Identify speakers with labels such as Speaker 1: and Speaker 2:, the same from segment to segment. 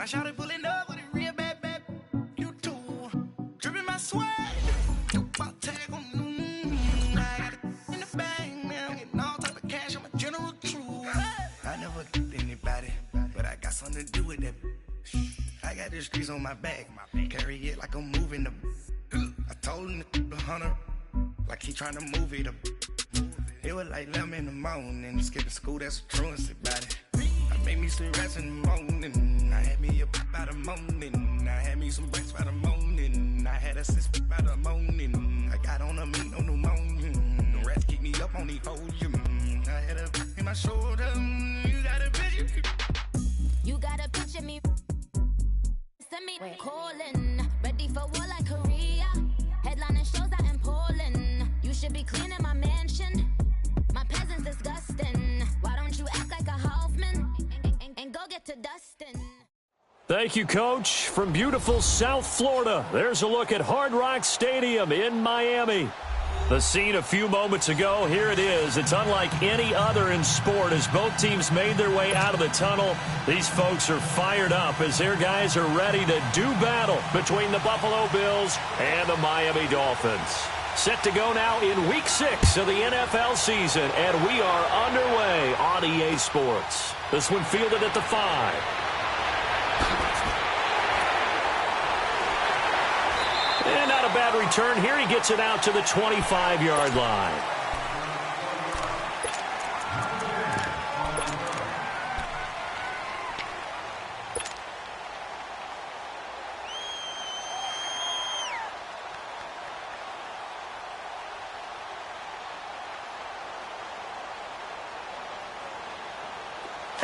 Speaker 1: My shawty pulling up with a real bad. You too. Dripping my swag. About tag on. I got it in the bag, man. I'm getting all type of cash. I'm a general true. I never did anybody, but I got something to do with that. I got the streets on my back. Carry it like I'm moving the. I told him the hunter, like he trying to move it up. It was like 11 in the morning. Skipping school, that's a truancy about it. I made me some rest in the morning. I had me a by the morning. I had me some breaks by the morning. I had a sis by the morning. I got on a meat, no pneumonia. The rats keep me up on the podium. I had a in my shoulder. You got a picture.
Speaker 2: You got a picture me. Send me calling. Ready for war like Korea. Headlining shows out in Poland. You should be cleaning my mansion. My peasants disgusting. Why don't you act like a Hoffman and go get to Dustin?
Speaker 3: Thank you, Coach. From beautiful South Florida, there's a look at Hard Rock Stadium in Miami. The scene a few moments ago, here it is. It's unlike any other in sport as both teams made their way out of the tunnel. These folks are fired up as their guys are ready to do battle between the Buffalo Bills and the Miami Dolphins. Set to go now in Week 6 of the NFL season, and we are underway on EA Sports. This one fielded at the 5. And not a bad return here. He gets it out to the 25-yard line.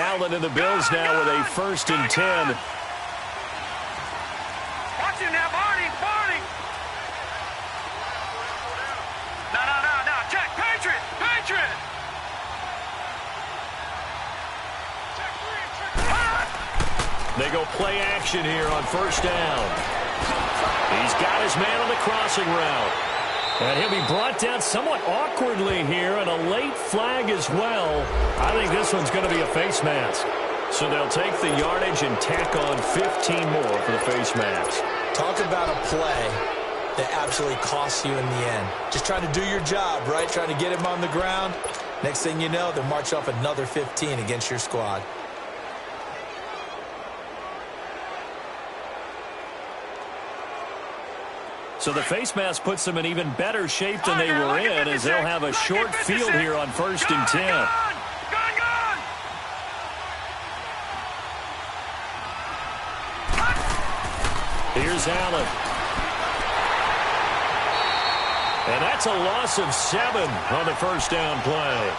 Speaker 3: Allen and the Bills now with a 1st and 10.
Speaker 4: Watch him now, Barney. No. Check. Patriot.
Speaker 3: They go play action here on 1st down. He's got his man on the crossing route. And he'll be brought down somewhat awkwardly here, and a late flag as well. I think this one's going to be a face mask. So they'll take the yardage and tack on 15 more for the face mask.
Speaker 5: Talk about a play that absolutely costs you in the end. Just trying to do your job, right? Trying to get him on the ground. Next thing you know, they'll march off another 15 against your squad.
Speaker 3: So the face mask puts them in even better shape than they were in, as they'll have a short field here on 1st and 10.
Speaker 4: Gone!
Speaker 3: Here's Allen. And that's a loss of 7 on the 1st down play.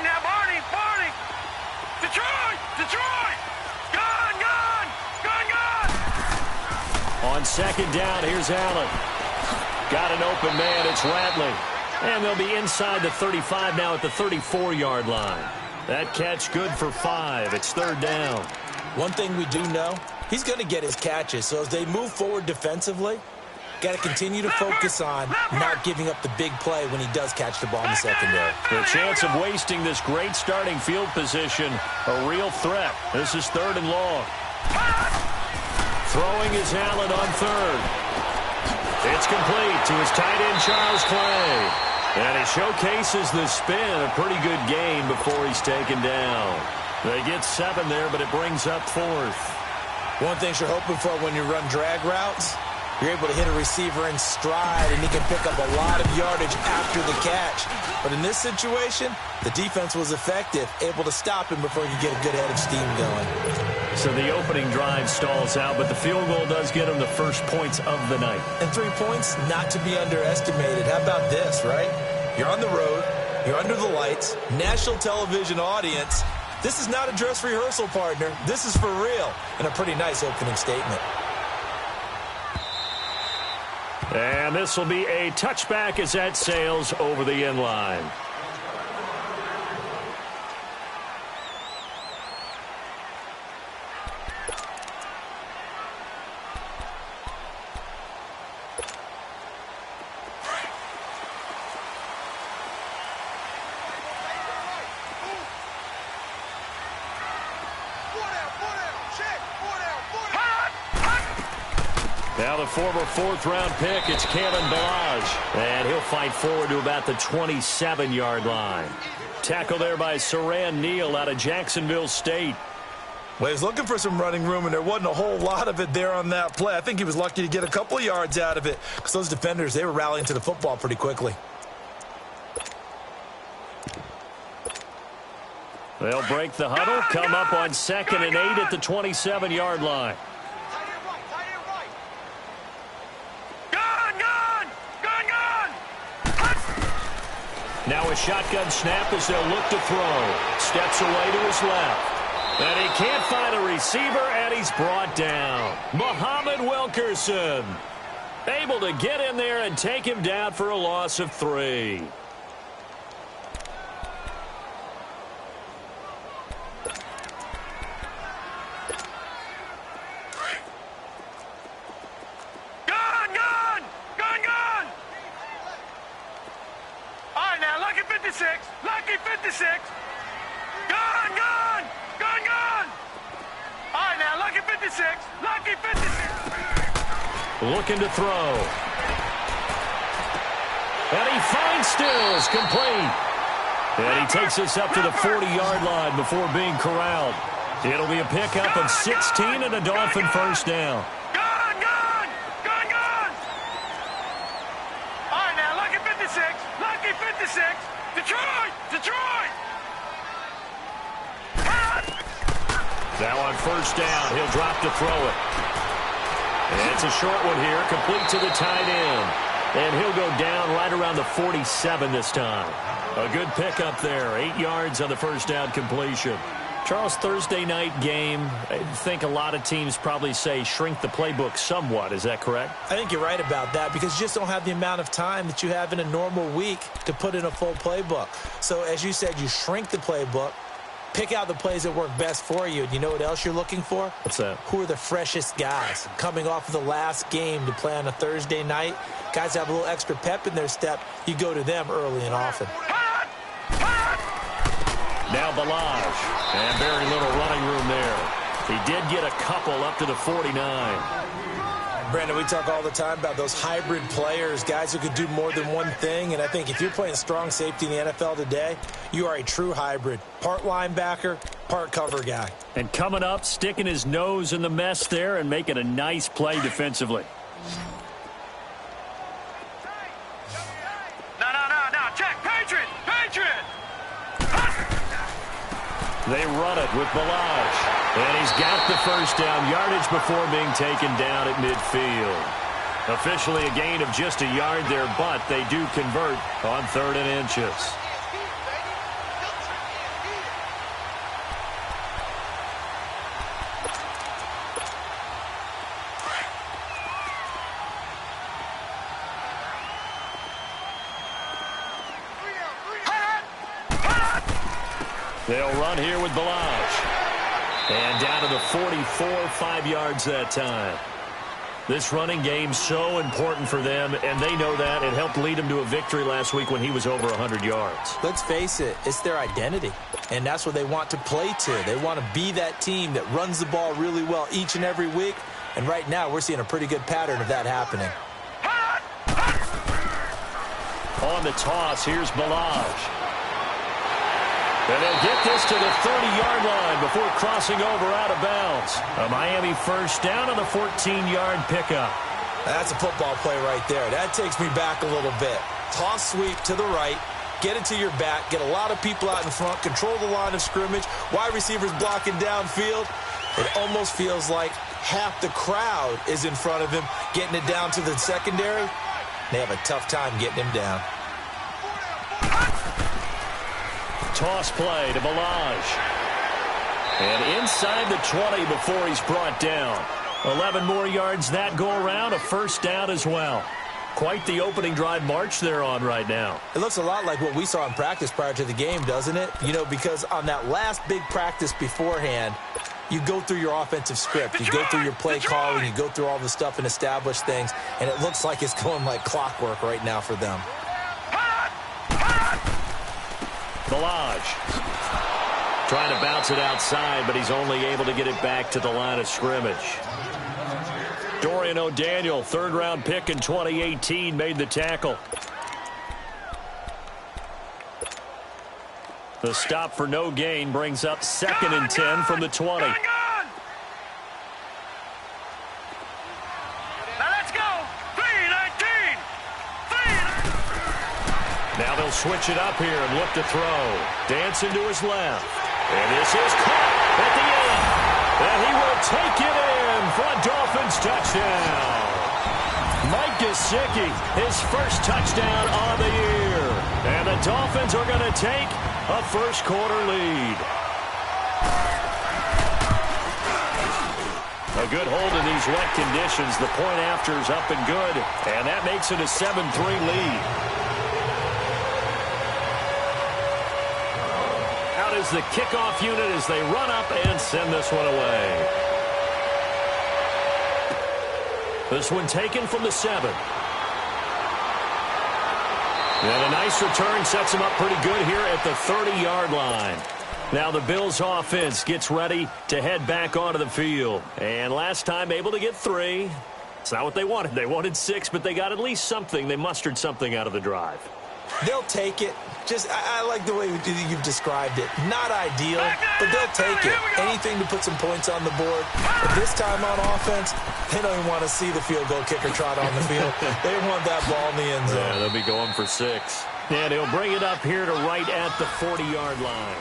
Speaker 4: Now, Barney! Detroit! Gone!
Speaker 3: On 2nd down, here's Allen. Got an open man, it's Radley. And they'll be inside the 35 now at the 34-yard line. That catch good for 5. It's 3rd down.
Speaker 5: One thing we do know, he's going to get his catches. So as they move forward defensively, got to continue to focus on not giving up the big play when he does catch the ball in the secondary.
Speaker 3: The chance of wasting this great starting field position, a real threat. This is 3rd and long. Throwing is Allen on 3rd. It's complete to his tight end, Charles Clay. And he showcases the spin, a pretty good gain before he's taken down. They get 7 there, but it brings up 4th.
Speaker 5: One thing you're hoping for when you run drag routes, you're able to hit a receiver in stride, and he can pick up a lot of yardage after the catch. But in this situation, the defense was effective, able to stop him before he could get a good head of steam going.
Speaker 3: So the opening drive stalls out, but the field goal does get him the first points of the night.
Speaker 5: And 3 points, not to be underestimated. How about this, right? You're on the road. You're under the lights, national television audience. This is not a dress rehearsal, partner. This is for real, and a pretty nice opening statement.
Speaker 3: And this will be a touchback as that sails over the end line. Now the former fourth-round pick, it's Kalen Ballage. And he'll fight forward to about the 27-yard line. Tackle there by Saran Neal out of Jacksonville State.
Speaker 5: Well, he was looking for some running room, and there wasn't a whole lot of it there on that play. I think he was lucky to get a couple of yards out of it because those defenders, they were rallying to the football pretty quickly.
Speaker 3: They'll break the huddle, come up on 2nd and 8 at the 27-yard line. Now a shotgun snap as they'll look to throw. Steps away to his left. And he can't find a receiver, and he's brought down. Muhammad Wilkerson able to get in there and take him down for a loss of 3.
Speaker 4: Lucky 56. Gone. All right, now, lucky 56. Lucky 56.
Speaker 3: Looking to throw. And he finds Stills, complete. And he takes us up to the 40-yard line before being corralled. It'll be a pickup of 16 and a Dolphin first down.
Speaker 4: Gone. All right, now, lucky 56. Lucky 56. Detroit!
Speaker 3: Now on first down, he'll drop to throw it. And it's a short one here, complete to the tight end. And he'll go down right around the 47 this time. A good pickup there, 8 yards on the first down completion. Charles, Thursday night game, I think a lot of teams probably say shrink the playbook somewhat. Is that correct?
Speaker 5: I think you're right about that because you just don't have the amount of time that you have in a normal week to put in a full playbook. So as you said, you shrink the playbook, pick out the plays that work best for you. And you know what else you're looking for?
Speaker 3: What's that?
Speaker 5: Who are the freshest guys coming off of the last game to play on a Thursday night? Guys have a little extra pep in their step. You go to them early and often.
Speaker 3: Now Ballage, and very little running room there. He did get a couple up to the 49.
Speaker 5: Brandon, we talk all the time about those hybrid players, guys who could do more than one thing, and I think if you're playing strong safety in the NFL today, you are a true hybrid. Part linebacker, part cover guy.
Speaker 3: And coming up, sticking his nose in the mess there and making a nice play defensively.
Speaker 4: No, check, Patriot!
Speaker 3: They run it with Ballage. And he's got the first down yardage before being taken down at midfield. Officially a gain of just a yard there, but they do convert on 3rd and inches. They'll run here with Ballage. And down to the 44, 5 yards that time. This running game so important for them, and they know that. It helped lead them to a victory last week when he was over 100 yards.
Speaker 5: Let's face it, it's their identity, and that's what they want to play to. They want to be that team that runs the ball really well each and every week, and right now we're seeing a pretty good pattern of that happening.
Speaker 3: On the toss, here's Ballage. And they'll get this to the 30-yard line before crossing over out of bounds. A Miami first down on the 14-yard pickup.
Speaker 5: That's a football play right there. That takes me back a little bit. Toss sweep to the right, get it to your back, get a lot of people out in front, control the line of scrimmage, wide receivers blocking downfield. It almost feels like half the crowd is in front of him, getting it down to the secondary. They have a tough time getting him down.
Speaker 3: toss play to Balaj. And inside the 20 before he's brought down. 11 more yards that go around, a first down as well. Quite the opening drive march they're on right now.
Speaker 5: It looks a lot like what we saw in practice prior to the game, doesn't it? You know, because on that last big practice beforehand, you go through your offensive script. You go through your play calling. You go through all the stuff and establish things. And it looks like it's going like clockwork right now for them.
Speaker 3: Balaj trying to bounce it outside, but he's only able to get it back to the line of scrimmage. Dorian O'Daniel, third-round pick in 2018, made the tackle. The stop for no gain brings up 2nd and 10 from the 20.
Speaker 4: Now let's go. 3-19.
Speaker 3: Now they'll switch it up here and look to throw. Dancing to his left. And this is caught at the end. And he will take it in for a Dolphins touchdown. Mike Gesicki, his first touchdown of the year. And the Dolphins are going to take a first-quarter lead. A good hold in these wet conditions. The point after is up and good. And that makes it a 7-3 lead. Out is the kickoff unit as they run up and send this one away. This one taken from the 7. And a nice return sets him up pretty good here at the 30-yard line. Now the Bills offense gets ready to head back onto the field. And last time able to get 3. It's not what they wanted. They wanted 6, but they got at least something. They mustered something out of the drive.
Speaker 5: They'll take it. Just, I like the way you've described it. Not ideal, but they'll take it. Anything to put some points on the board. But this time on offense, they don't even want to see the field goal kicker trot on the field. They want that ball in the end zone.
Speaker 3: Yeah, they'll be going for 6. And he'll bring it up here to right at the 40-yard line.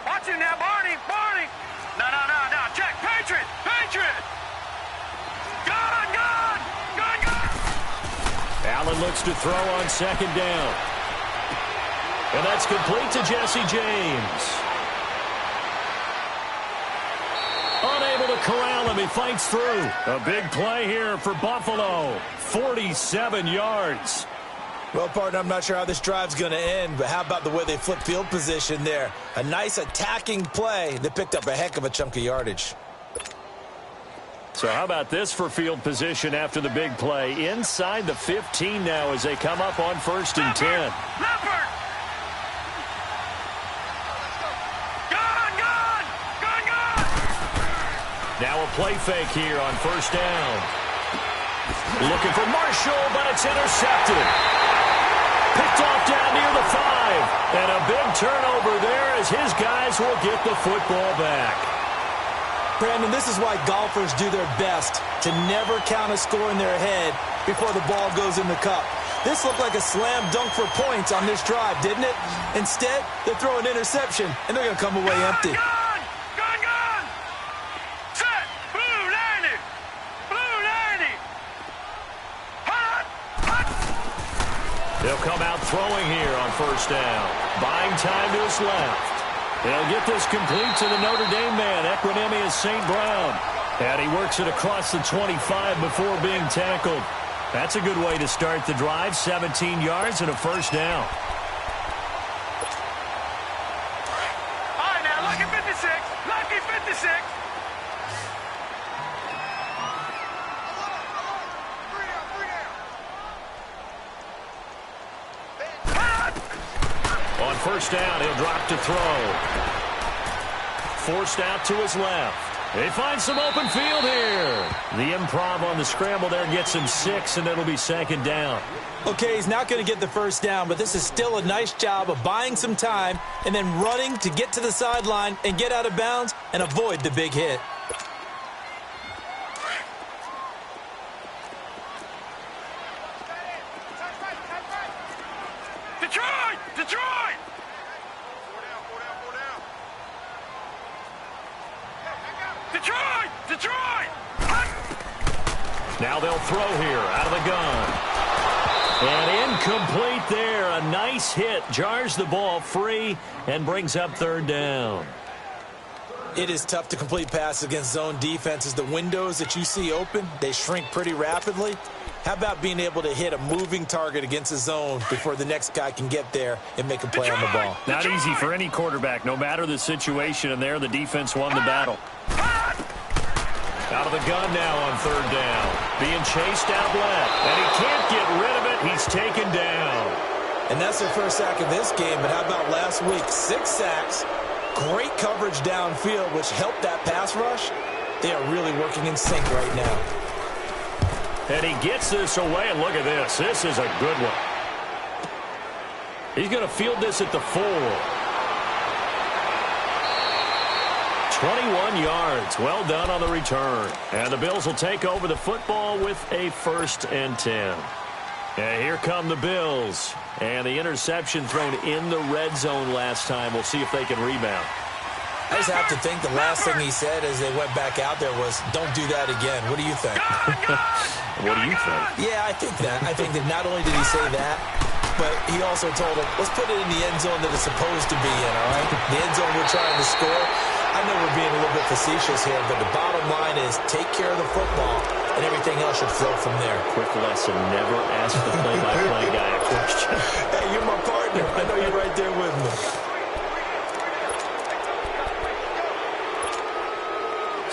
Speaker 4: Watch him now, Barney. No. Check. Patriot. Gun.
Speaker 3: Allen looks to throw on 2nd down. And that's complete to Jesse James. Unable to corral him. He fights through. A big play here for Buffalo. 47 yards.
Speaker 5: Well, partner, I'm not sure how this drive's going to end, but how about the way they flip field position there? A nice attacking play that picked up a heck of a chunk of yardage.
Speaker 3: So how about this for field position after the big play? Inside the 15 now as they come up on 1st and 10.
Speaker 4: Leopard. Gun.
Speaker 3: Now a play fake here on 1st down. Looking for Marshall, but it's intercepted. Picked off down near the 5. And a big turnover there as his guys will get the football back.
Speaker 5: Brandon, this is why golfers do their best to never count a score in their head before the ball goes in the cup. This looked like a slam dunk for points on this drive, didn't it? Instead, they throw an interception, and they're going to come away empty.
Speaker 4: Gun. Set. Blue 90. Hot.
Speaker 3: They'll come out throwing here on 1st down. Buying time to his left. They'll get this complete to the Notre Dame man, Equinemius St. Brown. And he works it across the 25 before being tackled. That's a good way to start the drive. 17 yards and a 1st down.
Speaker 4: All right, now, lucky 56.
Speaker 3: On 1st down, he'll drop to throw. Forced out to his left. They find some open field here. The improv on the scramble there gets him 6, and it'll be 2nd down.
Speaker 5: Okay, he's not going to get the 1st down, but this is still a nice job of buying some time and then running to get to the sideline and get out of bounds and avoid the big hit.
Speaker 4: Detroit! Detroit! Detroit!
Speaker 3: Now they'll throw here out of the gun. And incomplete there. A nice hit. Jars the ball free and brings up third down.
Speaker 5: It is tough to complete passes against zone defenses. The windows that you see open, they shrink pretty rapidly. How about being able to hit a moving target against a zone before the next guy can get there and make a play on the ball?
Speaker 3: Not easy for any quarterback, no matter the situation. And there, the defense won the battle. Out of the gun now on third down. Being chased out left. And he can't get rid of it. He's taken down.
Speaker 5: And that's their first sack of this game. But how about last week? 6 sacks. Great coverage downfield, which helped that pass rush. They are really working in sync right now.
Speaker 3: And he gets this away, and look at this. This is a good one. He's going to field this at the 4. 21 yards. Well done on the return. And the Bills will take over the football with a 1st and 10. And here come the Bills. And the interception thrown in the red zone last time. We'll see if they can rebound.
Speaker 5: I just have to think the last thing he said as they went back out there was, don't do that again. What do you think?
Speaker 3: What do you think?
Speaker 5: Yeah, I think that. I think that not only did he say that, but he also told him, let's put it in the end zone that it's supposed to be in, all right? The end zone we're trying to score. I know we're being a little bit facetious here, but the bottom line is take care of the football, and everything else should flow from there.
Speaker 3: Quick lesson, never ask the play-by-play guy a question.
Speaker 5: Hey, you're my partner. I know you're right there with me.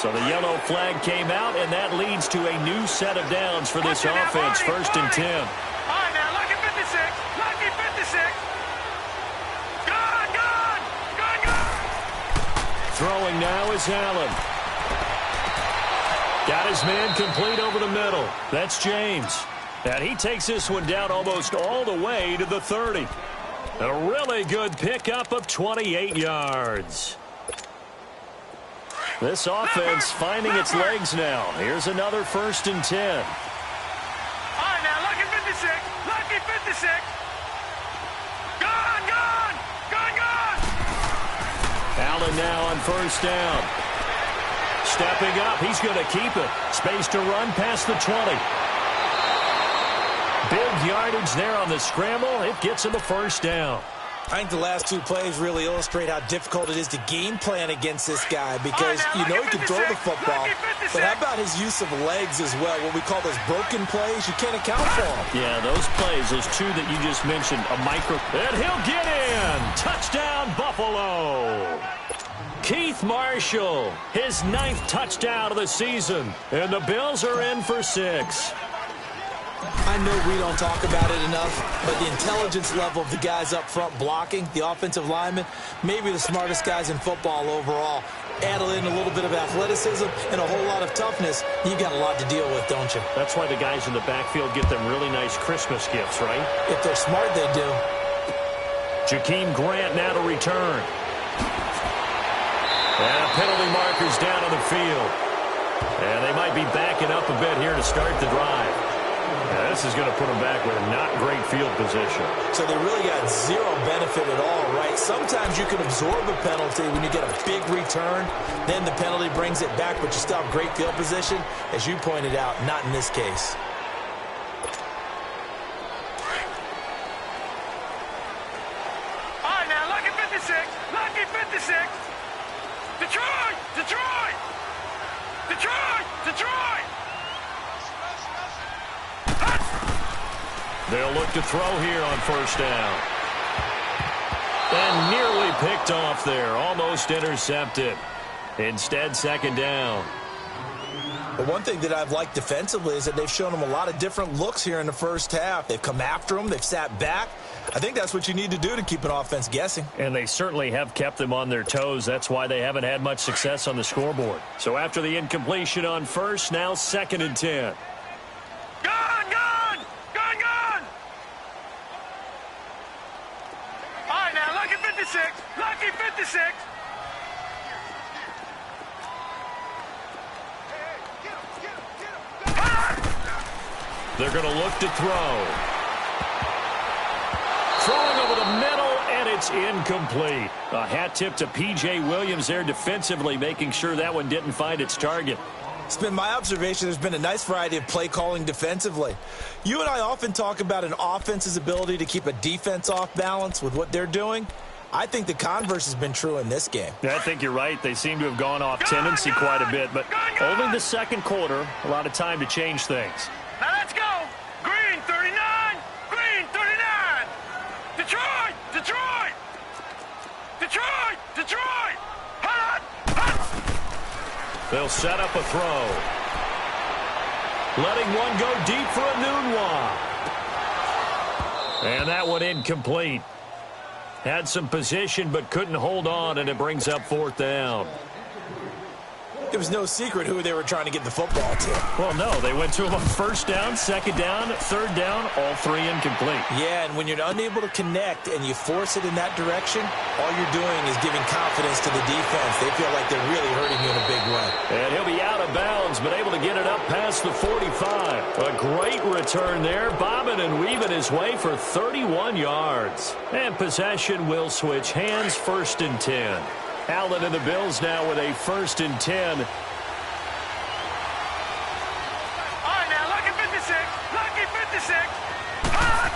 Speaker 3: So the yellow flag came out, and that leads to a new set of downs for this offense. 1st and 10.
Speaker 4: All right, now, lucky 56. Lucky 56. Gone!
Speaker 3: Throwing now is Allen. Got his man complete over the middle. That's James. And he takes this one down almost all the way to the 30. A really good pickup of 28 yards. This offense finding its legs now. Here's another 1st and 10.
Speaker 4: All right, now, lucky 56. Lucky 56. Gone!
Speaker 3: Allen now on 1st down. Stepping up, he's going to keep it. Space to run past the 20. Big yardage there on the scramble. It gets him a 1st down.
Speaker 5: I think the last 2 plays really illustrate how difficult it is to game plan against this guy because you know he can throw the football, but how about his use of legs as well? What we call those broken plays, you can't account for them.
Speaker 3: Yeah, those plays, those 2 that you just mentioned, a micro. And he'll get in. Touchdown, Buffalo. Keith Marshall, his 9th touchdown of the season. And the Bills are in for 6.
Speaker 5: I know we don't talk about it enough, but the intelligence level of the guys up front blocking, the offensive linemen, maybe the smartest guys in football overall. Add in a little bit of athleticism and a whole lot of toughness, you've got a lot to deal with, don't you?
Speaker 3: That's why the guys in the backfield get them really nice Christmas gifts, right?
Speaker 5: If they're smart, they do.
Speaker 3: Jakeem Grant now to return. And penalty markers down on the field. And they might be backing up a bit here to start the drive. Now, this is going to put them back with not great field position.
Speaker 5: So they really got 0 benefit at all, right? Sometimes you can absorb a penalty when you get a big return. Then the penalty brings it back, but you still have great field position. As you pointed out, not in this case.
Speaker 4: All right, now, lucky 56. Lucky 56. Detroit! Detroit! Detroit! Detroit!
Speaker 3: They'll look to throw here on 1st down. And nearly picked off there. Almost intercepted. Instead, 2nd down.
Speaker 5: But one thing that I've liked defensively is that they've shown them a lot of different looks here in the first half. They've come after them. They've sat back. I think that's what you need to do to keep an offense guessing.
Speaker 3: And they certainly have kept them on their toes. That's why they haven't had much success on the scoreboard. So after the incompletion on 1st, now 2nd and 10.
Speaker 4: Gone! All right, now, lucky 56. Lucky 56.
Speaker 3: They're going to look to throw. Throwing over the middle, and it's incomplete. A hat tip to P.J. Williams there defensively, making sure that one didn't find its target.
Speaker 5: It's been my observation there's been a nice variety of play calling defensively. You and I often talk about an offense's ability to keep a defense off balance with what they're doing. I think the converse has been true in this game.
Speaker 3: Yeah, I think you're right. They seem to have gone off tendency quite a bit, but only the second quarter, a lot of time to change things.
Speaker 4: Now let's go. Green 39. Green 39. Detroit. Detroit. Detroit. Detroit. Hot. Hot.
Speaker 3: They'll set up a throw. Letting one go deep for a Nunwa. And that one incomplete. Had some position but couldn't hold on, and it brings up fourth down.
Speaker 5: It was no secret who they were trying to get the football to.
Speaker 3: Well, no, they went to him on first down, second down, third down, all three incomplete.
Speaker 5: Yeah, and when you're unable to connect and you force it in that direction, all you're doing is giving confidence to the defense. They feel like they're really hurting you in a big way.
Speaker 3: And he'll be out of bounds, but able to get it up past the 45. A great return there, bobbing and weaving his way for 31 yards. And possession will switch hands, 1st and 10. Allen and the Bills now with a 1st and 10.
Speaker 4: All right, now, lucky 56. Lucky 56. Hot.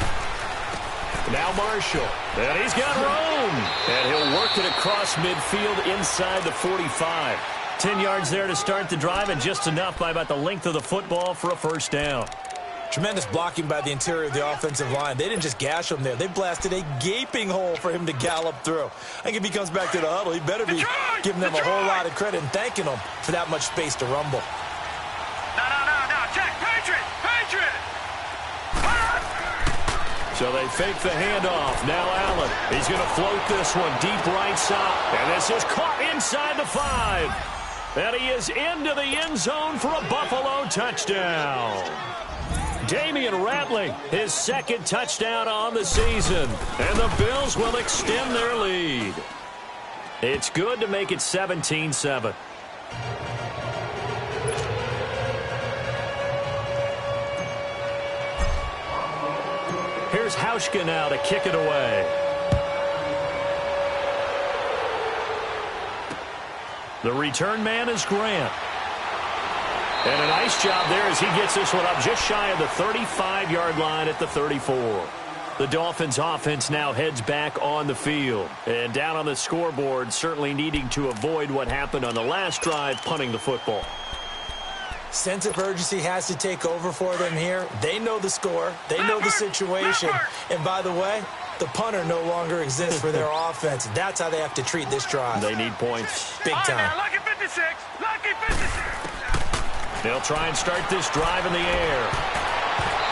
Speaker 3: Now Marshall. And he's got room. And he'll work it across midfield inside the 45. 10 yards there to start the drive, and just enough by about the length of the football for a first down.
Speaker 5: Tremendous blocking by the interior of the offensive line. They didn't just gash him there. They blasted a gaping hole for him to gallop through. I think if he comes back to the huddle, he better be giving them a whole lot of credit and thanking them for that much space to rumble.
Speaker 4: No. Check. Patriot. Patriot. Hot.
Speaker 3: So they fake the handoff. Now Allen. He's going to float this one deep right side. And this is caught inside the 5. And he is into the end zone for a Buffalo touchdown. Damian Rattling, his second touchdown on the season. And the Bills will extend their lead. It's good to make it 17-7. Here's Hauschka now to kick it away. The return man is Grant. And a nice job there as he gets this one up just shy of the 35-yard line at the 34. The Dolphins offense now heads back on the field. And down on the scoreboard, certainly needing to avoid what happened on the last drive, punting the football.
Speaker 5: Sense of urgency has to take over for them here. They know the score. They know the situation. And by the way, the punter no longer exists for their offense. That's how they have to treat this drive.
Speaker 3: They need points.
Speaker 5: Big time.
Speaker 4: Now, lucky 56. Lucky 56.
Speaker 3: They'll try and start this drive in the air.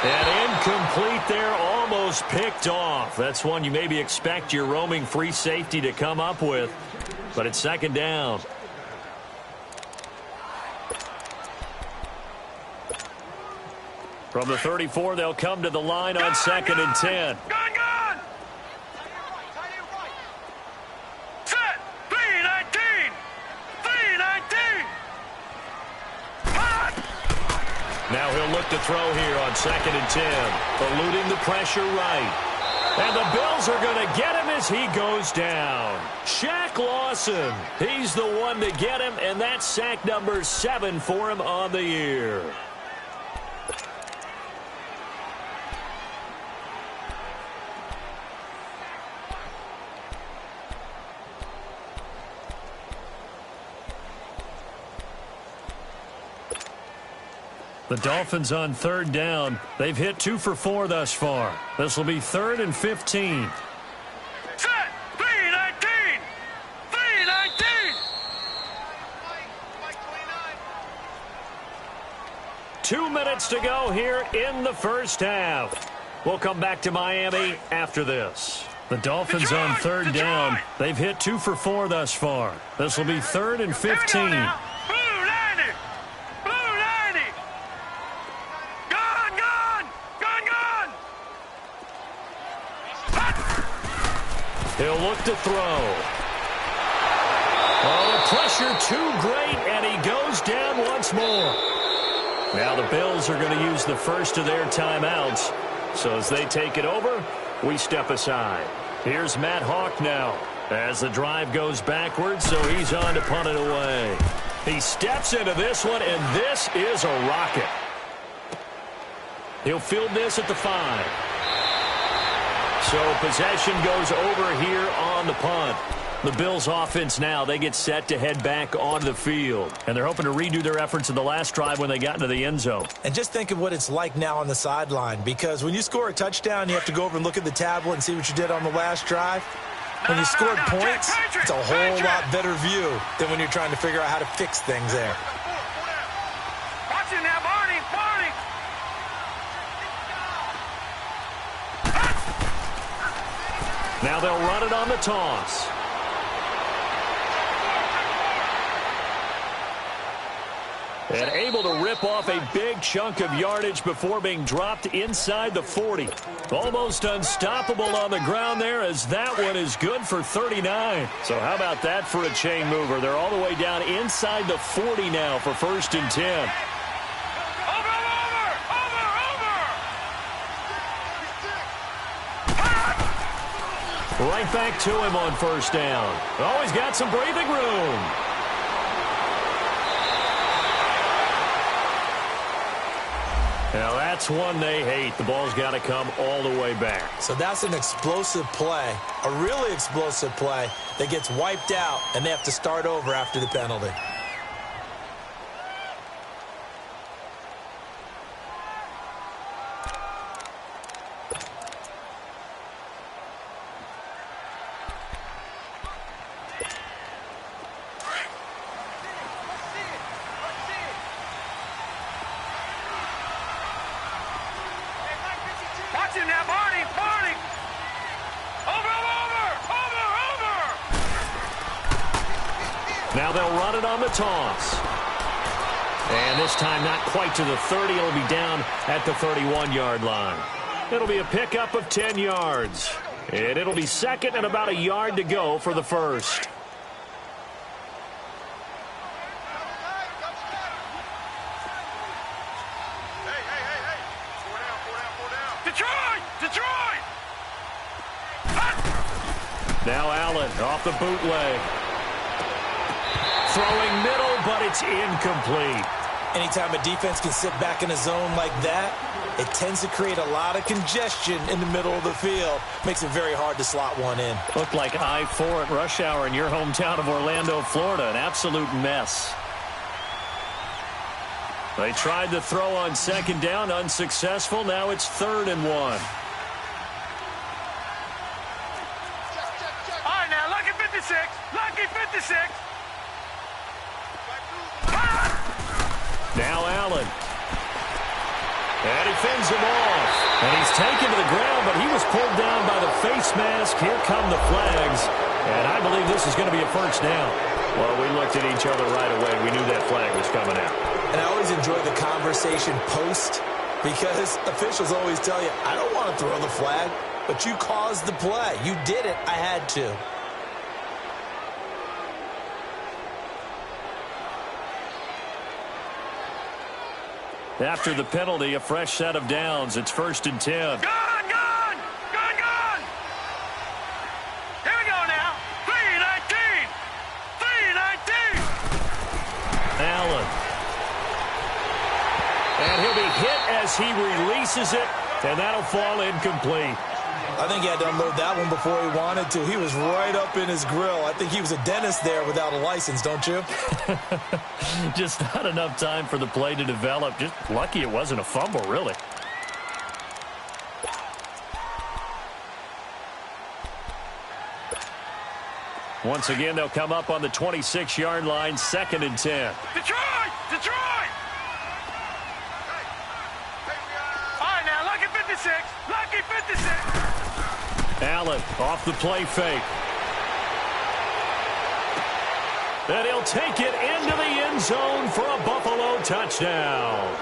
Speaker 3: And incomplete there, almost picked off. That's one you maybe expect your roaming free safety to come up with. But it's second down. From the 34, they'll come to the line on 2nd and 10.
Speaker 4: Gone. Set. 319. 319. Hot.
Speaker 3: Now he'll look to throw here on 2nd and 10. Eluding the pressure right. And the Bills are going to get him as he goes down. Shaq Lawson, he's the one to get him, and that's sack number 7 for him on the year. The Dolphins on 3rd down. They've hit 2 for 4 thus far. This will be 3rd and 15.
Speaker 4: Set. 319. 319.
Speaker 3: 2 minutes to go here in the first half. We'll come back to Miami after this. The Dolphins on 3rd down. They've hit 2 for 4 thus far. This will be 3rd and 15. He'll look to throw. Oh, the pressure too great, and he goes down once more. Now the Bills are going to use the first of their timeouts. So as they take it over, we step aside. Here's Matt Hawk now as the drive goes backwards, so he's on to punt it away. He steps into this one, and this is a rocket. He'll field this at the 5. So possession goes over here on the punt. The Bills offense now, they get set to head back onto the field. And they're hoping to redo their efforts in the last drive when they got into the end zone.
Speaker 5: And just think of what it's like now on the sideline, because when you score a touchdown, you have to go over and look at the tablet and see what you did on the last drive. When you scored points, it's a whole lot better view than when you're trying to figure out how to fix things there.
Speaker 4: Watch it now, Barney.
Speaker 3: Now they'll run it on the toss. And able to rip off a big chunk of yardage before being dropped inside the 40. Almost unstoppable on the ground there, as that one is good for 39. So how about that for a chain mover? They're all the way down inside the 40 now for 1st and 10. Right back to him on 1st down. Oh, he's got some breathing room. Now, that's one they hate. The ball's got to come all the way back.
Speaker 5: So that's an explosive play, a really explosive play that gets wiped out, and they have to start over after the penalty.
Speaker 3: Now they'll run it on the toss. And this time not quite to the 30. It'll be down at the 31-yard line. It'll be a pickup of 10 yards. And it'll be 2nd and about a yard to go for the 1st.
Speaker 4: Detroit!
Speaker 3: Now Allen off the bootleg. Throwing middle, but it's incomplete.
Speaker 5: Anytime a defense can sit back in a zone like that, it tends to create a lot of congestion in the middle of the field. Makes it very hard to slot one in.
Speaker 3: Looked like I-4 at rush hour in your hometown of Orlando, Florida. An absolute mess. They tried to throw on 2nd down, unsuccessful. Now it's 3rd and 1.
Speaker 4: All right, now, lucky 56. Lucky 56.
Speaker 3: Now Allen. And he fends him off. And he's taken to the ground, but he was pulled down by the face mask. Here come the flags. And I believe this is going to be a 1st down. Well, we looked at each other right away. We knew that flag was coming out.
Speaker 5: And I always enjoy the conversation post, because officials always tell you, I don't want to throw the flag, but you caused the play. You did it. I had to.
Speaker 3: After the penalty, a fresh set of downs. It's 1st and 10.
Speaker 4: Gone! Here we go now. 3-19.
Speaker 3: Allen. And he'll be hit as he releases it, and that'll fall incomplete.
Speaker 5: I think he had to unload that one before he wanted to. He was right up in his grill. I think he was a dentist there without a license, don't you?
Speaker 3: Just not enough time for the play to develop. Just lucky it wasn't a fumble, really. Once again, they'll come up on the 26-yard line, 2nd and 10.
Speaker 4: Detroit! All right, now, lucky 56. Lucky 56.
Speaker 3: Allen off the play fake. And he'll take it into the end zone for a Buffalo touchdown.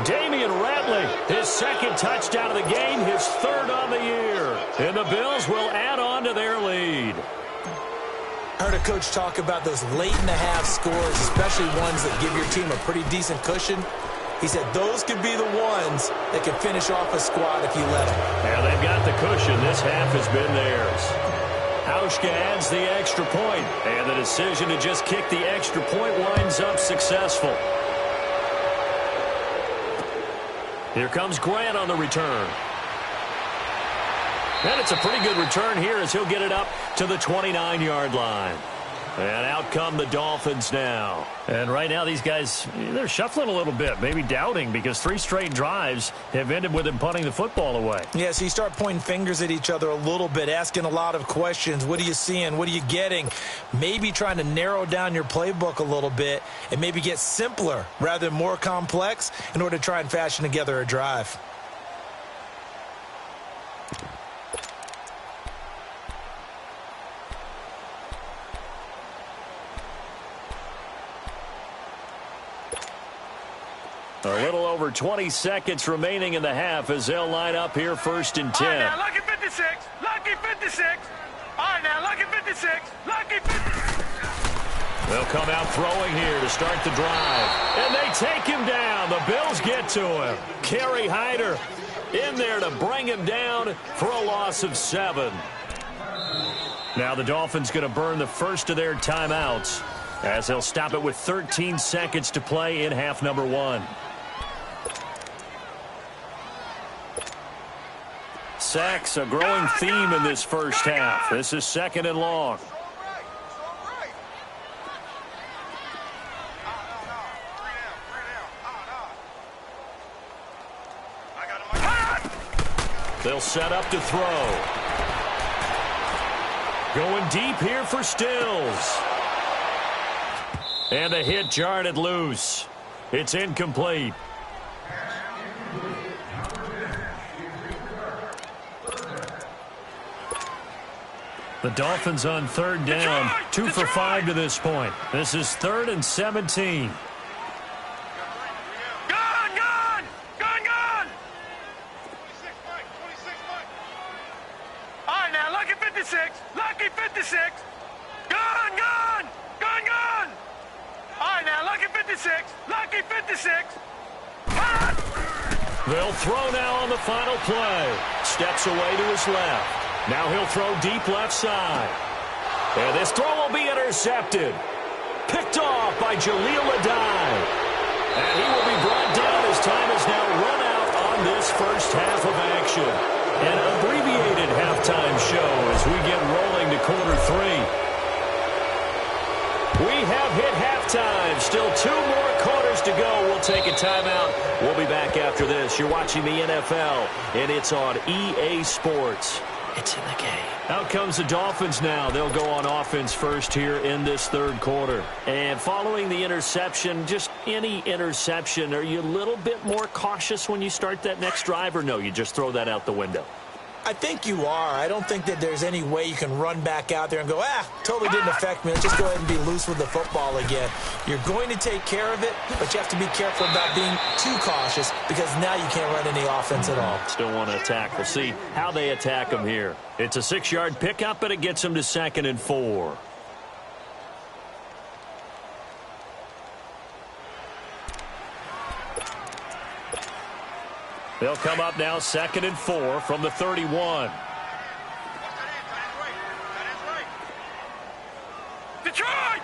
Speaker 3: Damian Ratley, his 2nd touchdown of the game, his 3rd on the year. And the Bills will add on to their lead.
Speaker 5: I heard a coach talk about those late-in-the-half scores, especially ones that give your team a pretty decent cushion. He said those could be the ones that can finish off a squad if you let them.
Speaker 3: Yeah, they've got the cushion. This half has been theirs. Hauschka adds the extra point, and the decision to just kick the extra point winds up successful. Here comes Grant on the return. And it's a pretty good return here as he'll get it up to the 29-yard line. And out come the Dolphins now. And right now these guys, they're shuffling a little bit, maybe doubting, because 3 straight drives have ended with them punting the football away.
Speaker 5: Yeah, so you start pointing fingers at each other a little bit, asking a lot of questions. What are you seeing? What are you getting? Maybe trying to narrow down your playbook a little bit and maybe get simpler rather than more complex in order to try and fashion together a drive.
Speaker 3: A little over 20 seconds remaining in the half as they'll line up here 1st and 10.
Speaker 4: All right, now, lucky 56. Lucky 56. All right, now, lucky 56. Lucky 56.
Speaker 3: They'll come out throwing here to start the drive. And they take him down. The Bills get to him. Kerry Hyder in there to bring him down for a loss of 7. Now the Dolphins going to burn the first of their timeouts as they'll stop it with 13 seconds to play in half number 1. Sacks, a growing theme in this first half. This is 2nd and long. They'll set up to throw. Going deep here for Stills. And a hit jarred it loose. It's incomplete. The Dolphins on 3rd down, 2 for 5 to this point. This is 3rd and 17.
Speaker 4: Gone! 26, Mike. All right, now, lucky 56. Lucky 56. Gone! All right, now, lucky 56. Lucky 56.
Speaker 3: They'll throw now on the final play. Steps away to his left. Now he'll throw deep left side. And this throw will be intercepted. Picked off by Jaleel Adai. And he will be brought down as time is now run out on this first half of action. An abbreviated halftime show as we get rolling to quarter 3. We have hit halftime. Still 2 more quarters to go. We'll take a timeout. We'll be back after this. You're watching the NFL, and it's on EA Sports. It's in the game. Out comes the Dolphins now. They'll go on offense first here in this 3rd quarter. And following the interception, just any interception, are you a little bit more cautious when you start that next drive, or no, you just throw that out the window?
Speaker 5: I think you are. I don't think that there's any way you can run back out there and go, totally didn't affect me. Let's just go ahead and be loose with the football again. You're going to take care of it, but you have to be careful about being too cautious because now you can't run any offense at all.
Speaker 3: Still want to attack. We'll see how they attack them here. It's a 6-yard pickup, but it gets them to 2nd and 4. They'll come up now 2nd and 4 from the 31.
Speaker 4: Detroit!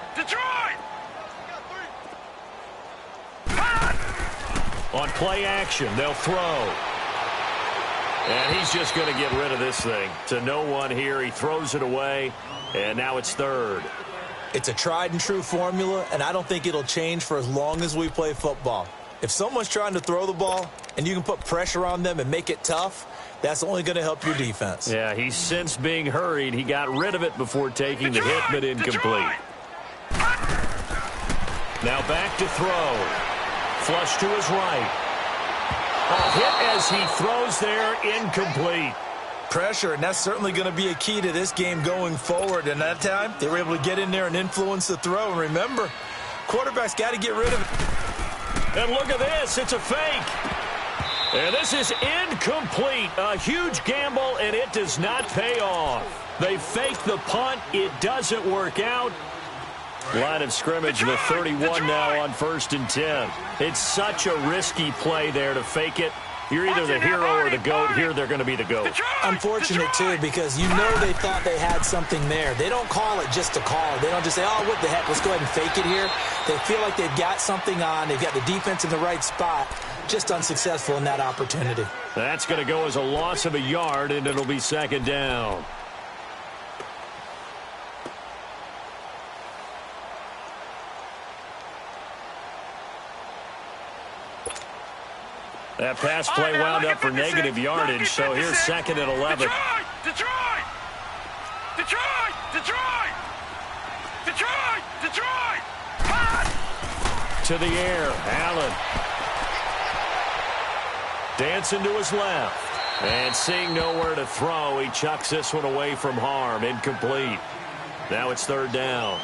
Speaker 3: On play action, they'll throw. And he's just going to get rid of this thing. To no one here. He throws it away, and now it's 3rd.
Speaker 5: It's a tried and true formula, and I don't think it'll change for as long as we play football. If someone's trying to throw the ball and you can put pressure on them and make it tough, that's only going to help your defense.
Speaker 3: Yeah, he's since being hurried. He got rid of it before taking the hit, but incomplete. Now back to throw. Flush to his right. A hit as he throws there, incomplete.
Speaker 5: Pressure, and that's certainly going to be a key to this game going forward. And that time, they were able to get in there and influence the throw. And remember, quarterback's got to get rid of it.
Speaker 3: And look at this. It's a fake. And this is incomplete. A huge gamble, and it does not pay off. They fake the punt. It doesn't work out. Line of scrimmage, the 31 now on 1st and 10. It's such a risky play there to fake it. You're either the hero or the GOAT. Here they're going to be the GOAT.
Speaker 5: Unfortunate, too, because you know they thought they had something there. They don't call it just to call it. They don't just say, oh, what the heck, let's go ahead and fake it here. They feel like they've got something on. They've got the defense in the right spot. Just unsuccessful in that opportunity.
Speaker 3: That's going to go as a loss of a yard, and it'll be 2nd down. That pass play wound up for negative yardage, so here's 2nd and 11.
Speaker 4: Detroit! Detroit! Detroit! Detroit! Detroit!
Speaker 3: To the air, Allen. Dancing to his left. And seeing nowhere to throw, he chucks this one away from harm. Incomplete. Now it's 3rd down.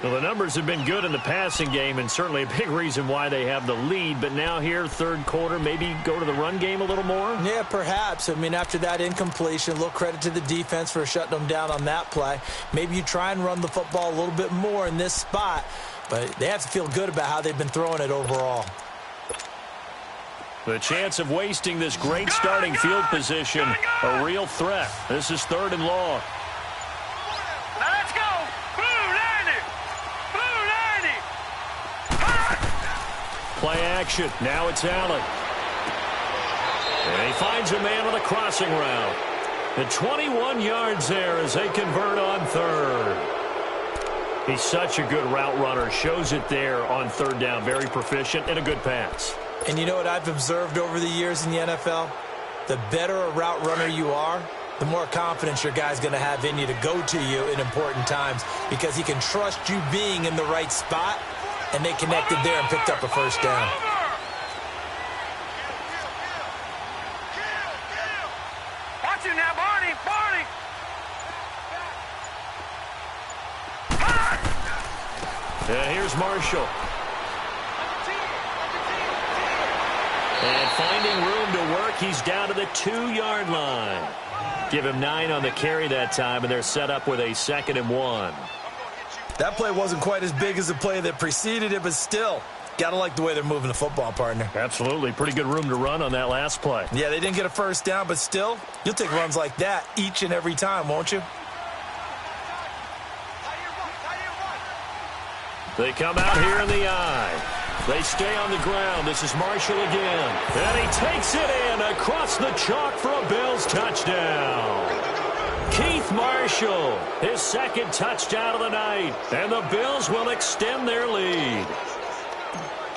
Speaker 3: Well, the numbers have been good in the passing game, and certainly a big reason why they have the lead. But now here, 3rd quarter, maybe go to the run game a little more?
Speaker 5: Yeah, perhaps. I mean, after that incompletion, a little credit to the defense for shutting them down on that play. Maybe you try and run the football a little bit more in this spot, but they have to feel good about how they've been throwing it overall.
Speaker 3: The chance of wasting this great starting field position, a real threat. This is 3rd and long.
Speaker 4: Now let's go! Blue 90! Blue 90!
Speaker 3: Play action. Now it's Allen. And he finds a man on the crossing route. The 21 yards there as they convert on 3rd. He's such a good route runner. Shows it there on 3rd down. Very proficient and a good pass.
Speaker 5: And you know what I've observed over the years in the NFL? The better a route runner you are, the more confidence your guy's going to have in you to go to you in important times because he can trust you being in the right spot, and they connected there and picked up a 1st down.
Speaker 4: Watch him now, Barney! Barney!
Speaker 3: And here's Marshall. And finding room to work, he's down to the 2-yard line. Give him 9 on the carry that time, and they're set up with a 2nd and 1.
Speaker 5: That play wasn't quite as big as the play that preceded it, but still, got to like the way they're moving the football, partner.
Speaker 3: Absolutely. Pretty good room to run on that last play.
Speaker 5: Yeah, they didn't get a 1st down, but still, you'll take runs like that each and every time, won't you?
Speaker 3: They come out here in the eye. They stay on the ground. This is Marshall again. And he takes it in across the chalk for a Bills touchdown. Keith Marshall, his 2nd touchdown of the night. And the Bills will extend their lead.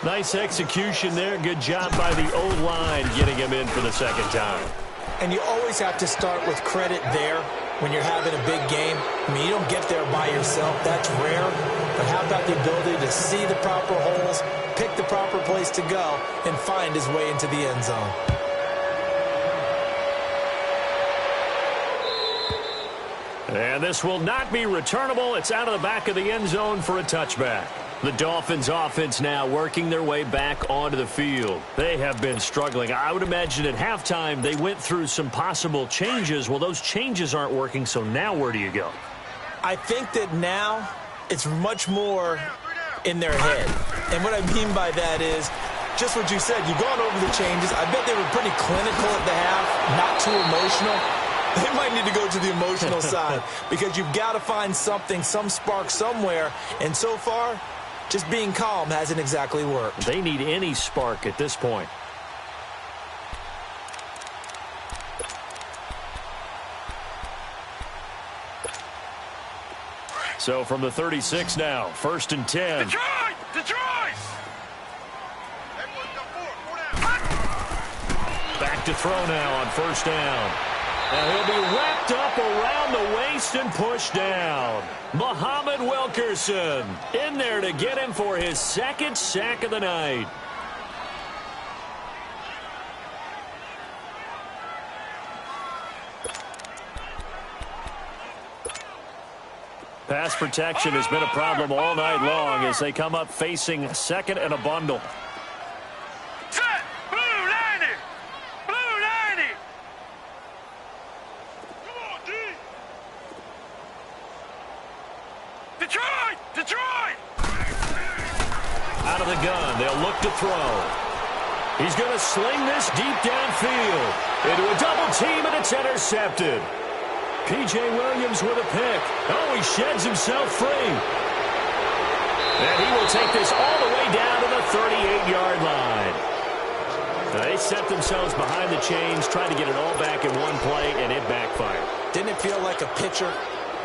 Speaker 3: Nice execution there. Good job by the O-line getting him in for the 2nd time.
Speaker 5: And you always have to start with credit there when you're having a big game. I mean, you don't get there by yourself. That's rare. But how about the ability to see the proper holes, pick the proper place to go, and find his way into the end zone?
Speaker 3: And this will not be returnable. It's out of the back of the end zone for a touchback. The Dolphins offense now working their way back onto the field. They have been struggling. I would imagine at halftime they went through some possible changes. Well, those changes aren't working, so now where do you go?
Speaker 5: I think that now it's much more in their head. And what I mean by that is just what you said. You've gone over the changes. I bet they were pretty clinical at the half, not too emotional. They might need to go to the emotional side because you've got to find something, some spark somewhere. And so far, just being calm hasn't exactly worked.
Speaker 3: They need any spark at this point. So from the 36 now, 1st and 10.
Speaker 4: Detroit! Detroit!
Speaker 3: Back to throw now on 1st down. And he'll be wrapped up around the waist and pushed down. Muhammad Wilkerson in there to get him for his 2nd sack of the night. Pass protection has been a problem all night long as they come up facing 2nd and a bundle.
Speaker 4: Set! Blue 90! Blue 90! Come on, D! Detroit! Detroit!
Speaker 3: Out of the gun, they'll look to throw. He's going to sling this deep downfield into a double team, and it's intercepted. P.J. Williams with a pick. Oh, he sheds himself free. And he will take this all the way down to the 38-yard line. They set themselves behind the chains, trying to get it all back in one play, and it backfired.
Speaker 5: Didn't it feel like a pitcher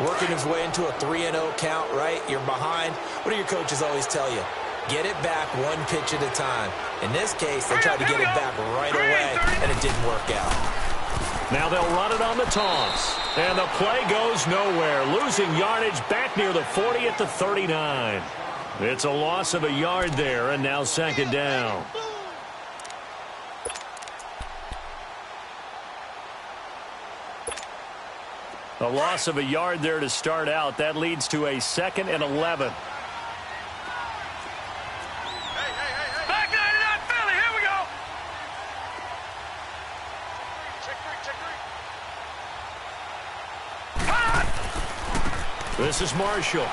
Speaker 5: working his way into a 3-0 count, right? You're behind. What do your coaches always tell you? Get it back one pitch at a time. In this case, they tried to get it back right away, and it didn't work out.
Speaker 3: Now they'll run it on the toss. And the play goes nowhere. Losing yardage back near the 40 at the 39. It's a loss of a yard there, and now second down. A loss of a yard there to start out. That leads to a 2nd and 11.
Speaker 4: Back 99 Philly, here we go. Check 3.
Speaker 3: This is Marshall.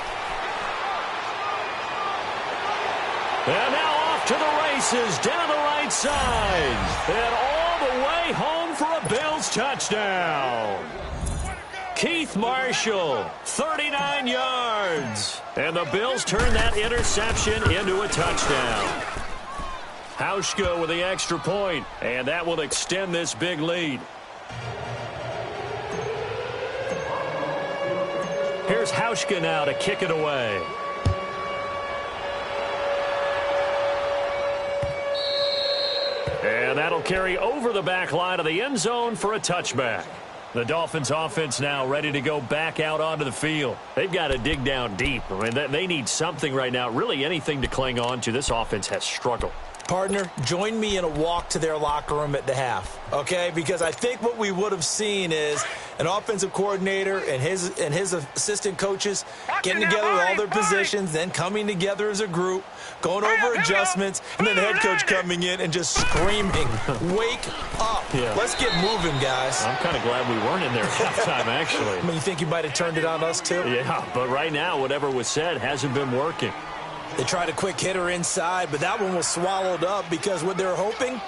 Speaker 3: And now off to the races down the right side. And all the way home for a Bills touchdown. Keith Marshall, 39 yards. And the Bills turn that interception into a touchdown. Hauschka with the extra point, and that will extend this big lead. Here's Hauschka now to kick it away. And that'll carry over the back line of the end zone for a touchback. The Dolphins offense now ready to go back out onto the field. They've got to dig down deep. I mean, they need something right now, really anything to cling on to. This offense has struggled.
Speaker 5: Partner, join me in a walk to their locker room at the half, okay? Because I think what we would have seen is an offensive coordinator and his assistant coaches getting together with all their positions, then coming together as a group, going over adjustments, and then the head coach coming in and just screaming, wake up. Yeah. Let's get moving, guys.
Speaker 3: I'm kind of glad we weren't in there at halftime, actually.
Speaker 5: I mean, you think you might have turned it on us, too?
Speaker 3: Yeah, but right now, whatever was said hasn't been working.
Speaker 5: They tried a quick hitter inside, but that one was swallowed up because what they're hoping,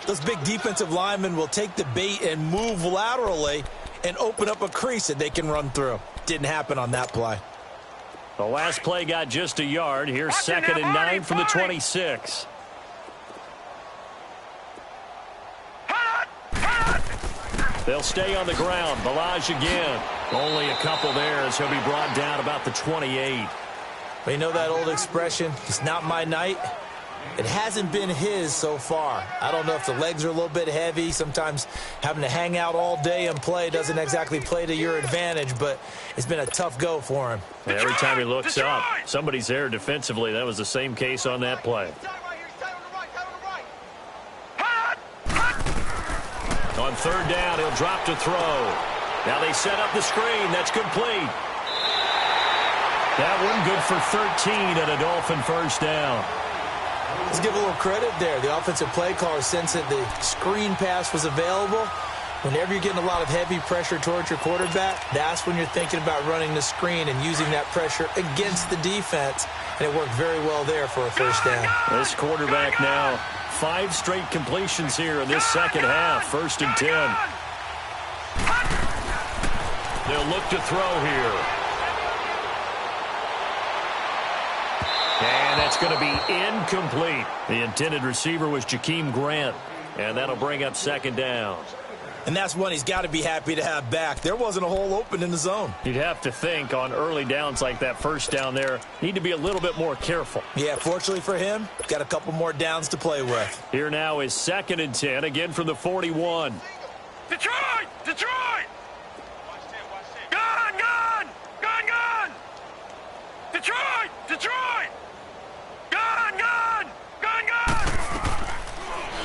Speaker 5: those big defensive linemen will take the bait and move laterally and open up a crease that they can run through. Didn't happen on that play.
Speaker 3: The last play got just a yard. Here's 2nd and 9 from the 26. They'll stay on the ground. Balaj again. Only a couple there as he'll be brought down about the 28.
Speaker 5: But you know that old expression, it's not my night? It hasn't been his so far. I don't know if the legs are a little bit heavy. Sometimes having to hang out all day and play doesn't exactly play to your advantage, but it's been a tough go for him.
Speaker 3: Yeah, every time he looks up, somebody's there defensively. That was the same case on that play. On 3rd down, he'll drop to throw. Now they set up the screen. That's complete. That one good for 13 and a Dolphin first down.
Speaker 5: Let's give a little credit there. The offensive play caller sensed that the screen pass was available. Whenever you're getting a lot of heavy pressure towards your quarterback, that's when you're thinking about running the screen and using that pressure against the defense. And it worked very well there for a first down.
Speaker 3: This quarterback now, 5 straight completions here in this second half. 1st and 10. They'll look to throw here. And that's going to be incomplete. The intended receiver was Jakeem Grant. And that'll bring up 2nd down.
Speaker 5: And that's one he's got to be happy to have back. There wasn't a hole open in the zone.
Speaker 3: You'd have to think on early downs like that first down there, need to be a little bit more careful.
Speaker 5: Yeah, fortunately for him, got a couple more downs to play with.
Speaker 3: Here now is 2nd and 10, again from the 41.
Speaker 4: Detroit! Detroit! Gun! Gun! Gun! Gun! Detroit! Detroit! Gun! Gun! Gun! Gun!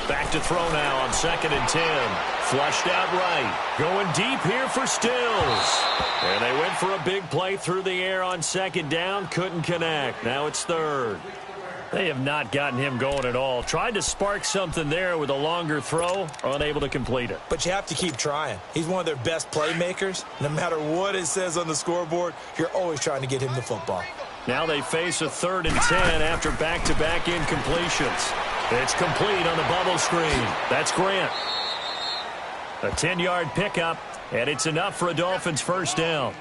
Speaker 3: Back to throw now on 2nd and 10. Flushed out right. Going deep here for Stills. And they went for a big play through the air on 2nd down. Couldn't connect. Now it's 3rd. They have not gotten him going at all. Tried to spark something there with a longer throw. Unable to complete it.
Speaker 5: But you have to keep trying. He's one of their best playmakers. No matter what it says on the scoreboard, you're always trying to get him the football.
Speaker 3: Now they face a 3rd and 10 after back-to-back incompletions. It's complete on the bubble screen. That's Grant. A 10-yard pickup, and it's enough for a Dolphins first down.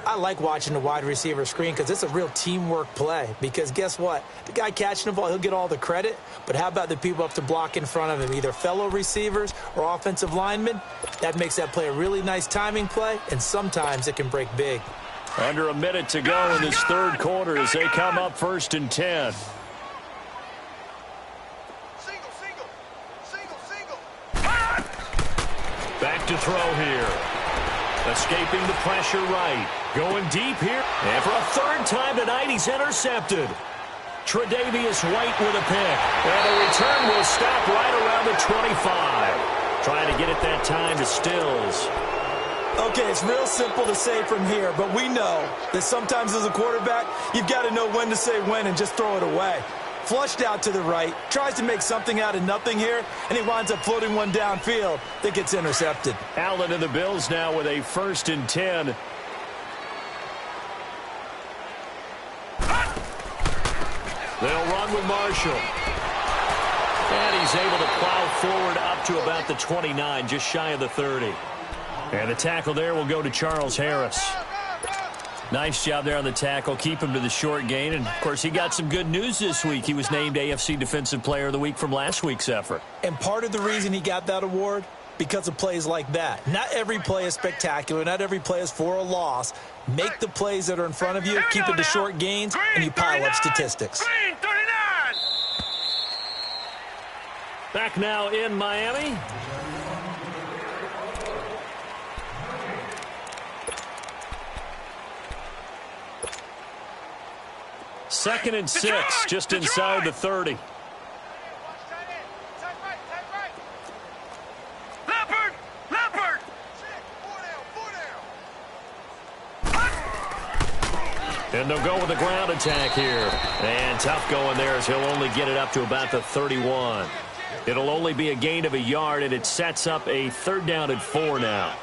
Speaker 5: I like watching the wide receiver screen because it's a real teamwork play. Because guess what? The guy catching the ball, he'll get all the credit. But how about the people up to block in front of him, either fellow receivers or offensive linemen? That makes that play a really nice timing play, and sometimes it can break big.
Speaker 3: Under a minute to go in this 3rd quarter as they come up 1st and 10. Back to throw here. Escaping the pressure right. Going deep here. And for a 3rd time tonight, he's intercepted. Tre'Davious White with a pick. And the return will stop right around the 25. Trying to get it that time to Stills.
Speaker 5: Okay, it's real simple to say from here, but we know that sometimes as a quarterback, you've got to know when to say when and just throw it away. Flushed out to the right, tries to make something out of nothing here, and he winds up floating one downfield that gets intercepted.
Speaker 3: Allen and the Bills now with a 1st and 10. They'll run with Marshall. And he's able to plow forward up to about the 29, just shy of the 30. And the tackle there will go to Charles Harris. Nice job there on the tackle. Keep him to the short gain. And, of course, he got some good news this week. He was named AFC Defensive Player of the Week from last week's effort.
Speaker 5: And part of the reason he got that award, because of plays like that. Not every play is spectacular. Not every play is for a loss. Make the plays that are in front of you, keep it to short gains, and you pile up statistics.
Speaker 3: Back now in Miami. Second and 6, just inside the 30.
Speaker 4: Leopard!
Speaker 3: And they'll go with the ground attack here. And tough going there as he'll only get it up to about the 31. It'll only be a gain of a yard, and it sets up a 3rd down and 4 now.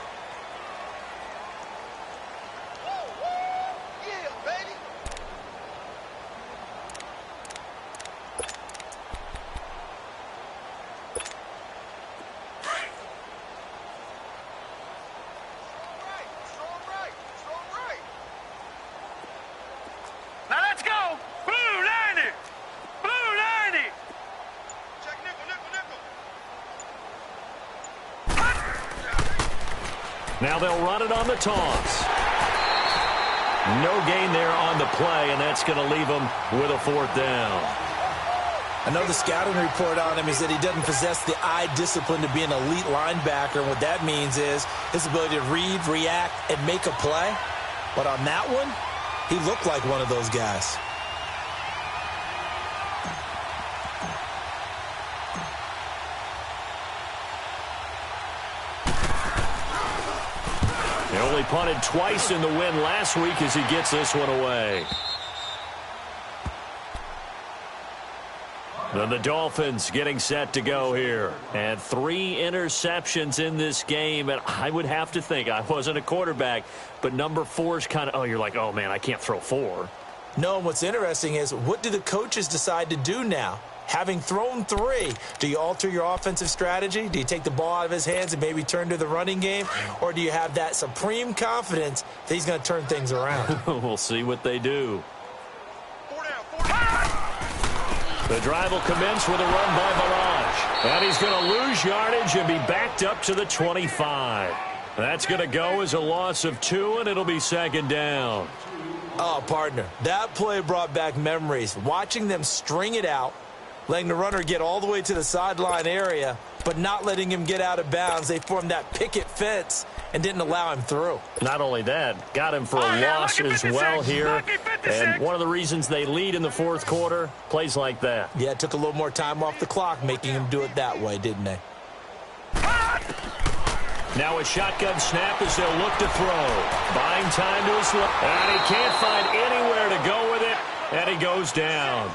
Speaker 3: Now they'll run it on the toss. No gain there on the play, and that's going to leave them with a 4th down.
Speaker 5: I know the scouting report on him is that he doesn't possess the eye discipline to be an elite linebacker. And what that means is his ability to read, react, and make a play. But on that one, he looked like one of those guys.
Speaker 3: He only punted twice in the win last week as he gets this one away. Then the Dolphins getting set to go here. And 3 interceptions in this game. And I would have to think, I wasn't a quarterback, but number 4 is kind of, you're like, oh, man, I can't throw 4.
Speaker 5: No, and what's interesting is what do the coaches decide to do now? Having thrown 3, do you alter your offensive strategy? Do you take the ball out of his hands and maybe turn to the running game? Or do you have that supreme confidence that he's going to turn things around?
Speaker 3: We'll see what they do. The drive will commence with a run by Barrage. And he's going to lose yardage and be backed up to the 25. That's going to go as a loss of 2, and it'll be 2nd down.
Speaker 5: Oh, partner, that play brought back memories. Watching them string it out, letting the runner get all the way to the sideline area, but not letting him get out of bounds. They formed that picket fence and didn't allow him through.
Speaker 3: Not only that, got him for a loss as well here. And one of the reasons they lead in the 4th quarter, plays like that.
Speaker 5: Yeah, it took a little more time off the clock making him do it that way, didn't they?
Speaker 3: Now a shotgun snap as they'll look to throw. Buying time to his left. And he can't find anywhere to go with it. And he goes down.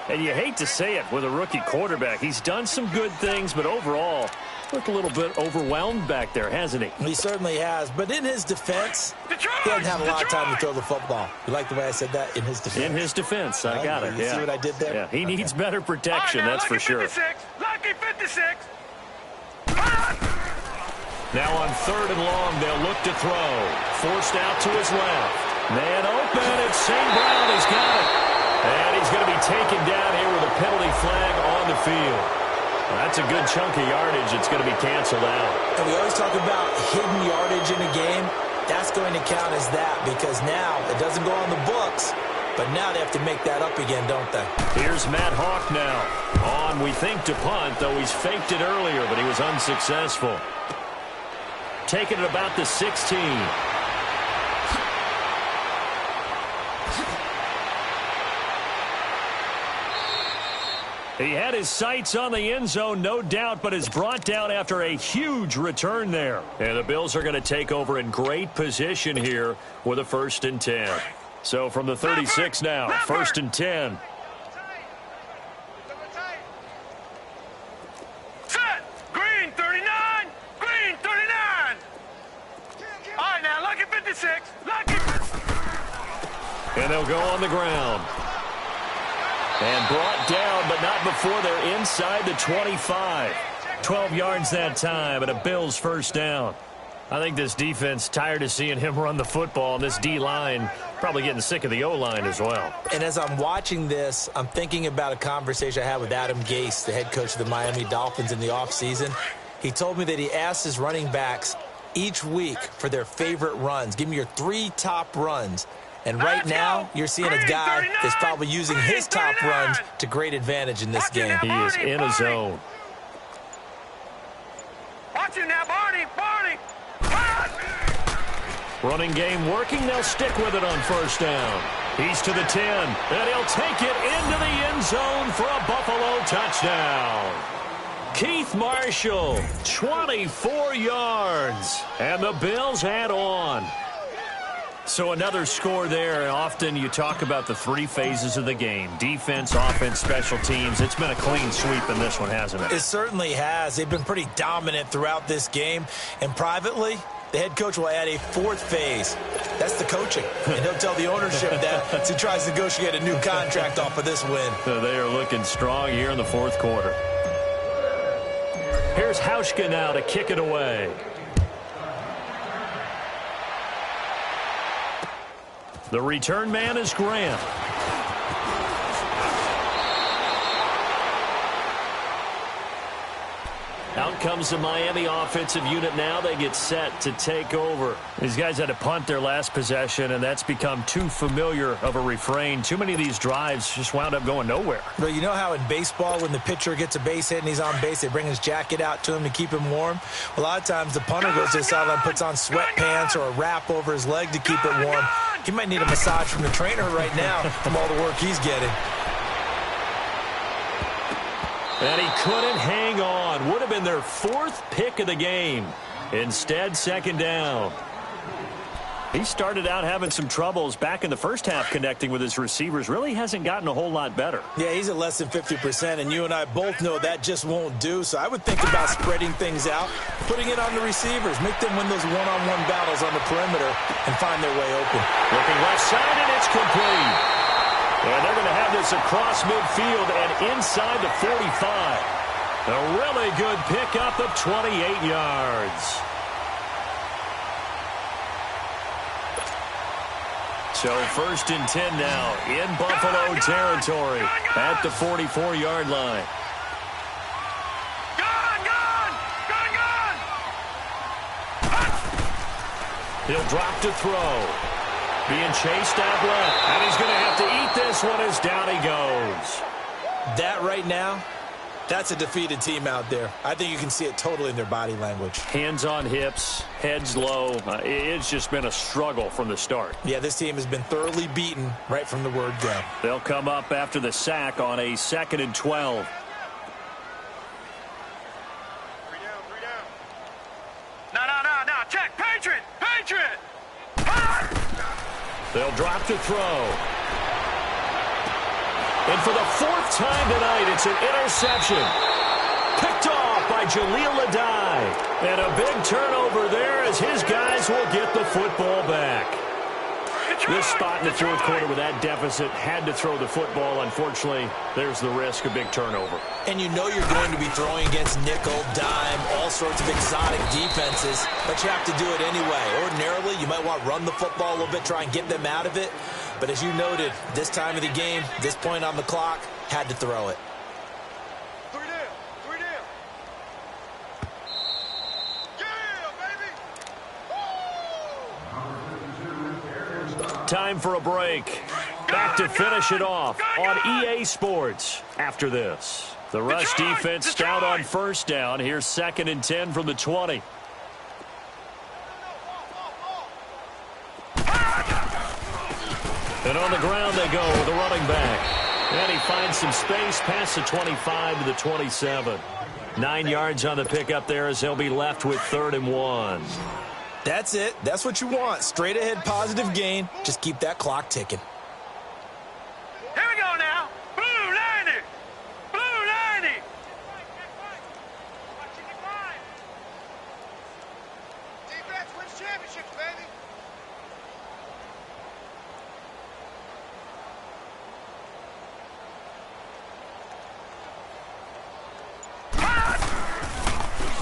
Speaker 3: And you hate to say it with a rookie quarterback. He's done some good things, but overall, looked a little bit overwhelmed back there, hasn't he?
Speaker 5: He certainly has. But in his defense, he doesn't have a lot of time to throw the football. You like the way I said that? In his defense.
Speaker 3: In his defense. I got it.
Speaker 5: You see what I did there?
Speaker 3: Yeah, he needs better protection, right, that's for sure.
Speaker 4: 56, lucky 56.
Speaker 3: Now on 3rd and long, they'll look to throw. Forced out to his left. Man open. It's St. Brown. He's got it. And he's going to be taken down here with a penalty flag on the field. That's a good chunk of yardage. It's going to be canceled out.
Speaker 5: And we always talk about hidden yardage in a game. That's going to count as that because now it doesn't go on the books, but now they have to make that up again, don't they?
Speaker 3: Here's Matt Hawk now. On, we think, to punt, though he's faked it earlier, but he was unsuccessful. Taking it about the 16. He had his sights on the end zone, no doubt, but is brought down after a huge return there. And the Bills are going to take over in great position here with a 1st and 10. So from the 36 now, 1st and 10.
Speaker 4: Set. Green 39. Green 39. All right, now, lucky 56. Lucky.
Speaker 3: And they'll go on the ground. And brought down, but not before they're inside the 25. 12 yards that time, and a Bills 1st down. I think this defense tired of seeing him run the football, and this D-line probably getting sick of the O-line as well.
Speaker 5: And as I'm watching this, I'm thinking about a conversation I had with Adam Gase, the head coach of the Miami Dolphins in the offseason. He told me that he asked his running backs each week for their favorite runs. Give me your 3 top runs. And right now, you're seeing a guy that's probably using his top runs to great advantage in this game.
Speaker 3: He is in a zone.
Speaker 4: Watch him now, Barney. Barney.
Speaker 3: Running game working. They'll stick with it on 1st down. He's to the 10. And he'll take it into the end zone for a Buffalo touchdown. Keith Marshall, 24 yards. And the Bills add on. So another score there. Often you talk about the 3 phases of the game. Defense, offense, special teams. It's been a clean sweep in this one, hasn't it?
Speaker 5: It certainly has. They've been pretty dominant throughout this game. And privately, the head coach will add a 4th phase. That's the coaching. And he'll tell the ownership that as he tries to negotiate a new contract off of this win.
Speaker 3: They are looking strong here in the 4th quarter. Here's Hauschka now to kick it away. The return man is Grant. Out comes the Miami offensive unit now. They get set to take over. These guys had to punt their last possession, and that's become too familiar of a refrain. Too many of these drives just wound up going nowhere.
Speaker 5: But you know how in baseball, when the pitcher gets a base hit and he's on base, they bring his jacket out to him to keep him warm? A lot of times the punter goes to the sideline, puts on sweatpants or a wrap over his leg to keep it warm. He might need a massage from the trainer right now from all the work he's getting.
Speaker 3: And he couldn't hang on. Would have been their 4th pick of the game. Instead, 2nd down. He started out having some troubles back in the first half connecting with his receivers. Really hasn't gotten a whole lot better.
Speaker 5: Yeah, he's at less than 50%, and you and I both know that just won't do. So I would think about spreading things out, putting it on the receivers, make them win those one-on-one battles on the perimeter, and find their way open.
Speaker 3: Looking left side, and it's complete. And they're going to have this across midfield and inside the 45. A really good pickup of 28 yards. So 1st and 10 now in Buffalo territory at the 44-yard line. He'll drop to throw. Being chased out left. And he's going to have to eat this one as down he goes.
Speaker 5: That right now, that's a defeated team out there. I think you can see it totally in their body language.
Speaker 3: Hands on hips, heads low. It's just been a struggle from the start.
Speaker 5: Yeah, this team has been thoroughly beaten right from the word go.
Speaker 3: They'll come up after the sack on a 2nd and 12.
Speaker 4: No. Check. Patriot.
Speaker 3: They'll drop to throw. And for the 4th time tonight, it's an interception. Picked off by by Jaleel Adai. And a big turnover there as his guys will get the football back. This spot in the fourth quarter with that deficit had to throw the football. Unfortunately, there's the risk of big turnover.
Speaker 5: And you know you're going to be throwing against nickel, dime, all sorts of exotic defenses, but you have to do it anyway. Ordinarily, you might want to run the football a little bit, try and get them out of it. But as you noted, this time of the game, this point on the clock, had to throw it.
Speaker 3: Time for a break. Back to finish it off on EA Sports after this. The rush defense stout on first down. Here's 2nd and 10 from the 20. And on the ground they go with the running back. And he finds some space past the 25 to the 27. 9 yards on the pickup there as he'll be left with 3rd and 1.
Speaker 5: That's it. That's what you want. Straight ahead positive gain. Just keep that clock ticking.
Speaker 4: Here we go now. Blue 90. Blue 90. Defense wins championships, baby.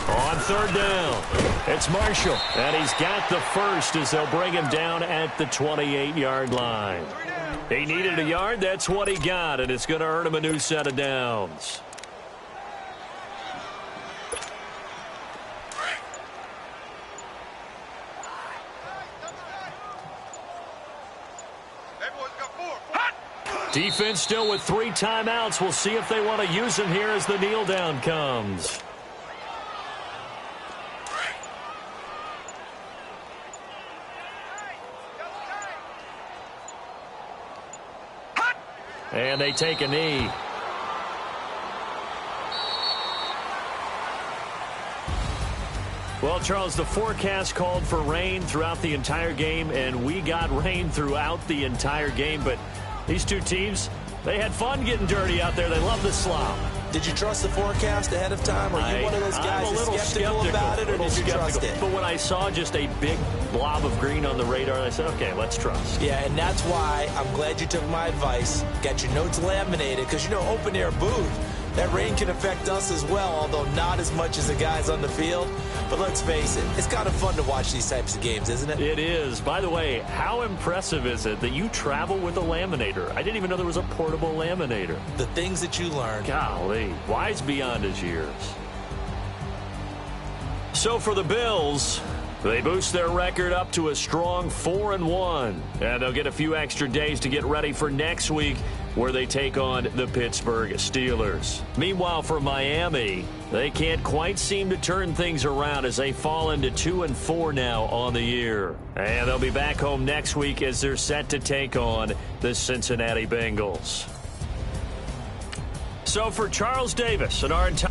Speaker 3: On 3rd down, it's Marshall, and he's got the first as they'll bring him down at the 28-yard line. He needed a yard, that's what he got, and it's going to earn him a new set of downs. Defense still with 3 timeouts. We'll see if they want to use them here as the kneel down comes. And they take a knee. Well, Charles, the forecast called for rain throughout the entire game, and we got rain throughout the entire game. But these two teams, they had fun getting dirty out there. They love the slop.
Speaker 5: Did you trust the forecast ahead of time? Are you one of those guys
Speaker 3: I'm a little
Speaker 5: skeptical about it, or did you trust it?
Speaker 3: But when I saw just a big blob of green on the radar, I said, okay, let's trust.
Speaker 5: Yeah, and that's why I'm glad you took my advice. Got your notes laminated, because, you know, open-air booth, that rain can affect us as well, although not as much as the guys on the field. But let's face it, it's kind of fun to watch these types of games, isn't it?
Speaker 3: It is. By the way, how impressive is it that you travel with a laminator? I didn't even know there was a portable laminator.
Speaker 5: The things that you learn.
Speaker 3: Golly, wise beyond his years. So for the Bills, they boost their record up to a strong 4-1. And they'll get a few extra days to get ready for next week, where they take on the Pittsburgh Steelers. Meanwhile, for Miami, they can't quite seem to turn things around as they fall into 2-4 now on the year. And they'll be back home next week as they're set to take on the Cincinnati Bengals. So for Charles Davis and our entire